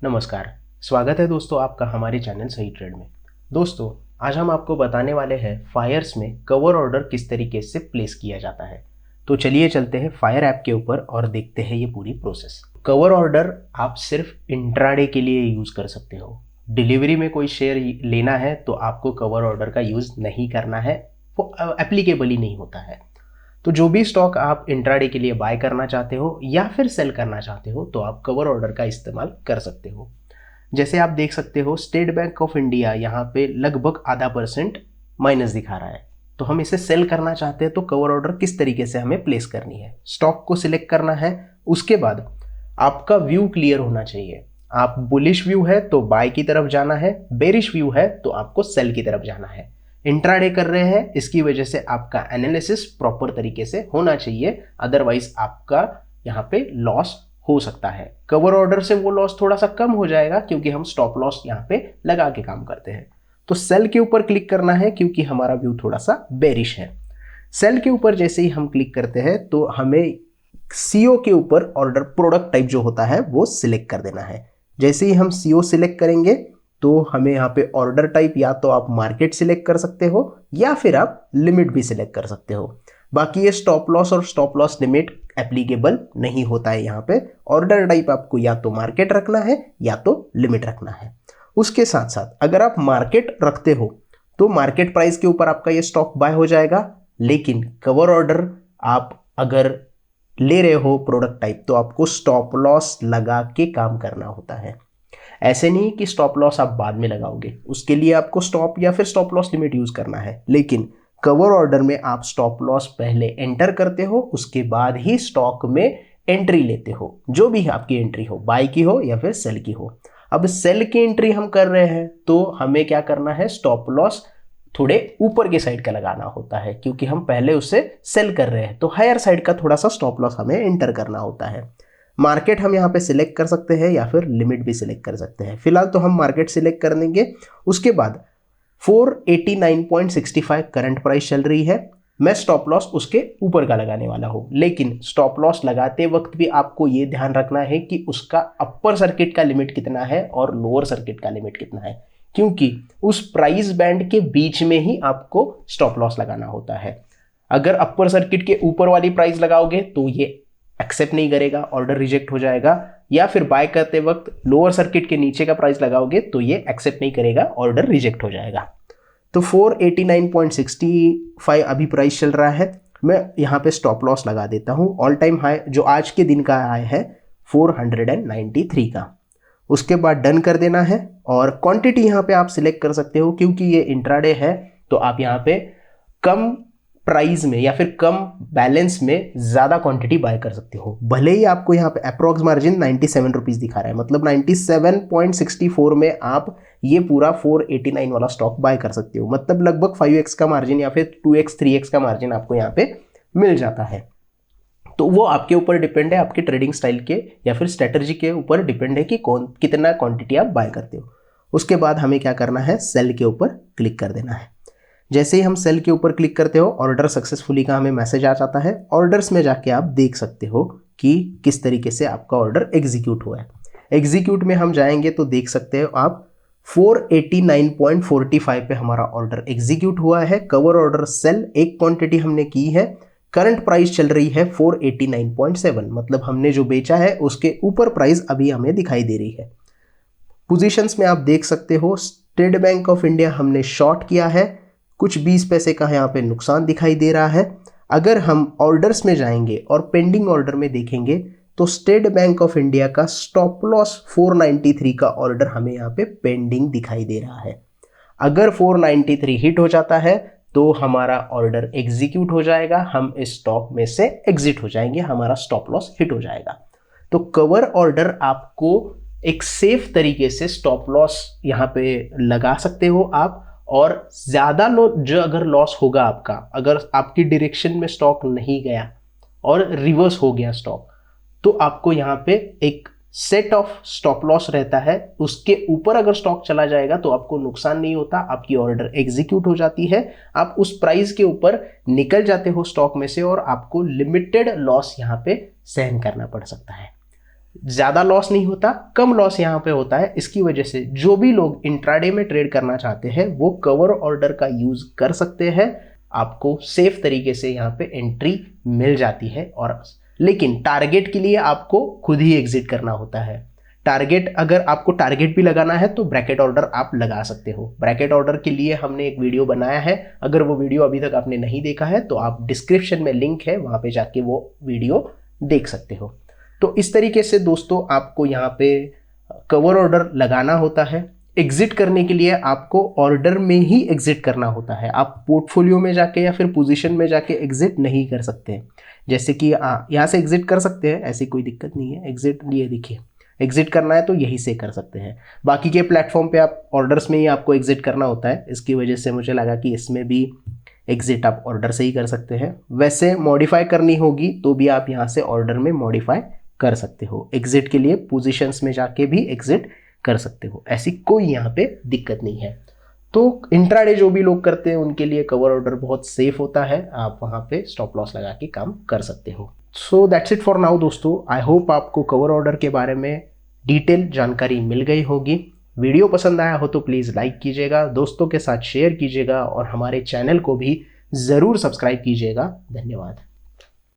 नमस्कार। स्वागत है दोस्तों आपका हमारे चैनल सही ट्रेड में। दोस्तों, आज हम आपको बताने वाले हैं फायर्स में कवर ऑर्डर किस तरीके से प्लेस किया जाता है। तो चलिए चलते हैं फायर ऐप के ऊपर और देखते हैं ये पूरी प्रोसेस। कवर ऑर्डर आप सिर्फ इंट्राडे के लिए यूज़ कर सकते हो। डिलीवरी में कोई शेयर लेना है तो आपको कवर ऑर्डर का यूज़ नहीं करना है, वो एप्लीकेबल ही नहीं होता है। तो जो भी स्टॉक आप इंट्राडे के लिए बाय करना चाहते हो या फिर सेल करना चाहते हो तो आप कवर ऑर्डर का इस्तेमाल कर सकते हो। जैसे आप देख सकते हो स्टेट बैंक ऑफ इंडिया यहाँ पे लगभग ½ % माइनस दिखा रहा है। तो हम इसे सेल करना चाहते हैं तो कवर ऑर्डर किस तरीके से हमें प्लेस करनी है, स्टॉक को सिलेक्ट करना है। उसके बाद आपका व्यू क्लियर होना चाहिए। आप बुलिश व्यू है तो बाय की तरफ जाना है, बेरिश व्यू है तो आपको सेल की तरफ जाना है। इंट्राडे कर रहे हैं, इसकी वजह से आपका एनालिसिस प्रॉपर तरीके से होना चाहिए, अदरवाइज आपका यहाँ पे लॉस हो सकता है। कवर ऑर्डर से वो लॉस थोड़ा सा कम हो जाएगा क्योंकि हम स्टॉप लॉस यहाँ पे लगा के काम करते हैं। तो सेल के ऊपर क्लिक करना है क्योंकि हमारा व्यू थोड़ा सा बेरिश है। सेल के ऊपर जैसे ही हम क्लिक करते हैं तो हमें सीओ के ऊपर ऑर्डर प्रोडक्ट टाइप जो होता है वो सिलेक्ट कर देना है। जैसे ही हम सीओ सिलेक्ट करेंगे तो हमें यहाँ पे ऑर्डर टाइप या तो आप मार्केट सिलेक्ट कर सकते हो या फिर आप लिमिट भी सिलेक्ट कर सकते हो। बाकी ये स्टॉप लॉस और स्टॉप लॉस लिमिट एप्लीकेबल नहीं होता है। यहाँ पे ऑर्डर टाइप आपको या तो मार्केट रखना है या तो लिमिट रखना है। उसके साथ साथ अगर आप मार्केट रखते हो तो मार्केट प्राइस के ऊपर आपका ये स्टॉक बाय हो जाएगा, लेकिन कवर ऑर्डर आप अगर ले रहे हो प्रोडक्ट टाइप तो आपको स्टॉप लॉस लगा के काम करना होता है। ऐसे नहीं कि स्टॉप लॉस आप बाद में लगाओगे, उसके लिए आपको स्टॉप या फिर स्टॉप लॉस लिमिट यूज करना है। लेकिन कवर ऑर्डर में आप स्टॉप लॉस पहले एंटर करते हो, उसके बाद ही स्टॉक में एंट्री लेते हो, जो भी आपकी एंट्री हो, बाय की हो या फिर सेल की हो। अब सेल की एंट्री हम कर रहे हैं तो हमें क्या करना है, स्टॉप लॉस थोड़े ऊपर के साइड का लगाना होता है क्योंकि हम पहले उससे सेल कर रहे हैं, तो हायर साइड का थोड़ा सा स्टॉप लॉस हमें एंटर करना होता है। मार्केट हम यहाँ पे सिलेक्ट कर सकते हैं या फिर लिमिट भी सिलेक्ट कर सकते हैं। फिलहाल तो हम मार्केट सिलेक्ट कर देंगे। उसके बाद 489.65 करंट प्राइस चल रही है। मैं स्टॉप लॉस उसके ऊपर का लगाने वाला हूँ, लेकिन स्टॉप लॉस लगाते वक्त भी आपको ये ध्यान रखना है कि उसका अपर सर्किट का लिमिट कितना है और लोअर सर्किट का लिमिट कितना है, क्योंकि उस प्राइस बैंड के बीच में ही आपको स्टॉप लॉस लगाना होता है। अगर अपर सर्किट के ऊपर वाली प्राइस लगाओगे तो ये एक्सेप्ट नहीं करेगा, ऑर्डर रिजेक्ट हो जाएगा, या फिर बाय करते वक्त लोअर सर्किट के नीचे का प्राइस लगाओगे तो ये एक्सेप्ट नहीं करेगा, ऑर्डर रिजेक्ट हो जाएगा। तो 489.65 अभी प्राइस चल रहा है। मैं यहाँ पे स्टॉप लॉस लगा देता हूँ। ऑल टाइम हाई जो आज के दिन का हाई है 493 का। उसके बाद डन कर देना है और क्वांटिटी यहाँ पे आप सिलेक्ट कर सकते हो, क्योंकि ये इंट्राडे है तो आप यहाँ पे कम प्राइस में या फिर कम बैलेंस में ज़्यादा क्वांटिटी बाय कर सकते हो। भले ही आपको यहाँ पे अप्रॉक्स मार्जिन 97 रुपीज़ दिखा रहा है, मतलब 97.64 में आप ये पूरा 489 वाला स्टॉक बाय कर सकते हो। मतलब लगभग 5x का मार्जिन या फिर 2x 3x का मार्जिन आपको यहाँ पे मिल जाता है। तो वो आपके ऊपर डिपेंड है, आपके ट्रेडिंग स्टाइल के या फिर स्ट्रेटजी के ऊपर डिपेंड है कि कितना क्वांटिटी आप बाय करते हो। उसके बाद हमें क्या करना है, सेल के ऊपर क्लिक कर देना है। जैसे ही हम सेल के ऊपर क्लिक करते हो ऑर्डर सक्सेसफुली का हमें मैसेज आ जाता है। ऑर्डर्स में जाके आप देख सकते हो कि किस तरीके से आपका ऑर्डर एग्जीक्यूट हुआ है। एग्जीक्यूट में हम जाएंगे तो देख सकते हो आप 489.45 पे हमारा ऑर्डर एग्जीक्यूट हुआ है। कवर ऑर्डर सेल एक क्वांटिटी हमने की है। करंट प्राइस चल रही है 489.7, मतलब हमने जो बेचा है उसके ऊपर प्राइस अभी हमें दिखाई दे रही है। पोजीशंस में आप देख सकते हो स्टेट बैंक ऑफ इंडिया हमने शॉर्ट किया है, कुछ 20 पैसे का यहाँ पे नुकसान दिखाई दे रहा है। अगर हम ऑर्डर्स में जाएंगे और पेंडिंग ऑर्डर में देखेंगे तो स्टेट बैंक ऑफ इंडिया का स्टॉप लॉस 493 का ऑर्डर हमें यहाँ पे पेंडिंग दिखाई दे रहा है। अगर 493 हिट हो जाता है तो हमारा ऑर्डर एग्जीक्यूट हो जाएगा, हम इस स्टॉक में से एग्जिट हो जाएंगे, हमारा स्टॉप लॉस हिट हो जाएगा। तो कवर ऑर्डर आपको एक सेफ तरीके से स्टॉप लॉस यहाँ पे लगा सकते हो आप। और ज़्यादा जो अगर लॉस होगा आपका, अगर आपकी डायरेक्शन में स्टॉक नहीं गया और रिवर्स हो गया स्टॉक, तो आपको यहाँ पे एक सेट ऑफ स्टॉप लॉस रहता है। उसके ऊपर अगर स्टॉक चला जाएगा तो आपको नुकसान नहीं होता, आपकी ऑर्डर एग्जीक्यूट हो जाती है, आप उस प्राइस के ऊपर निकल जाते हो स्टॉक में से और आपको लिमिटेड लॉस यहाँ पे सहन करना पड़ सकता है। ज़्यादा लॉस नहीं होता, कम लॉस यहाँ पे होता है। इसकी वजह से जो भी लोग इंट्राडे में ट्रेड करना चाहते हैं वो कवर ऑर्डर का यूज़ कर सकते हैं। आपको सेफ तरीके से यहाँ पे एंट्री मिल जाती है। और लेकिन टारगेट के लिए आपको खुद ही एग्जिट करना होता है। टारगेट, अगर आपको टारगेट भी लगाना है तो ब्रैकेट ऑर्डर आप लगा सकते हो। ब्रैकेट ऑर्डर के लिए हमने एक वीडियो बनाया है, अगर वो वीडियो अभी तक आपने नहीं देखा है तो आप डिस्क्रिप्शन में लिंक है, वहाँ पे जाके वो वीडियो देख सकते हो। तो इस तरीके से दोस्तों आपको यहाँ पे कवर ऑर्डर लगाना होता है। एग्जिट करने के लिए आपको ऑर्डर में ही एग्जिट करना होता है। आप पोर्टफोलियो में जाके या फिर पोजीशन में जाके एग्जिट नहीं कर सकते। जैसे कि यहाँ से एग्जिट कर सकते हैं, ऐसी कोई दिक्कत नहीं है। एग्जिट, ये देखिए, एग्जिट करना है तो यही से कर सकते हैं। बाकी के प्लेटफॉर्म पे आप ऑर्डर्स में ही आपको एग्जिट करना होता है। इसकी वजह से मुझे लगा कि इसमें भी एग्जिट आप ऑर्डर से ही कर सकते हैं। वैसे मॉडिफाई करनी होगी तो भी आप यहाँ से ऑर्डर में मॉडिफाई कर सकते हो। एग्जिट के लिए पोजीशंस में जाके भी एग्जिट कर सकते हो, ऐसी कोई यहाँ पे दिक्कत नहीं है। तो इंट्राडे जो भी लोग करते हैं उनके लिए कवर ऑर्डर बहुत सेफ होता है। आप वहाँ पे स्टॉप लॉस लगा के काम कर सकते हो। So that's it for now दोस्तों। आई होप आपको कवर ऑर्डर के बारे में डिटेल जानकारी मिल गई होगी। वीडियो पसंद आया हो तो प्लीज़ लाइक कीजिएगा, दोस्तों के साथ शेयर कीजिएगा और हमारे चैनल को भी ज़रूर सब्सक्राइब कीजिएगा। धन्यवाद।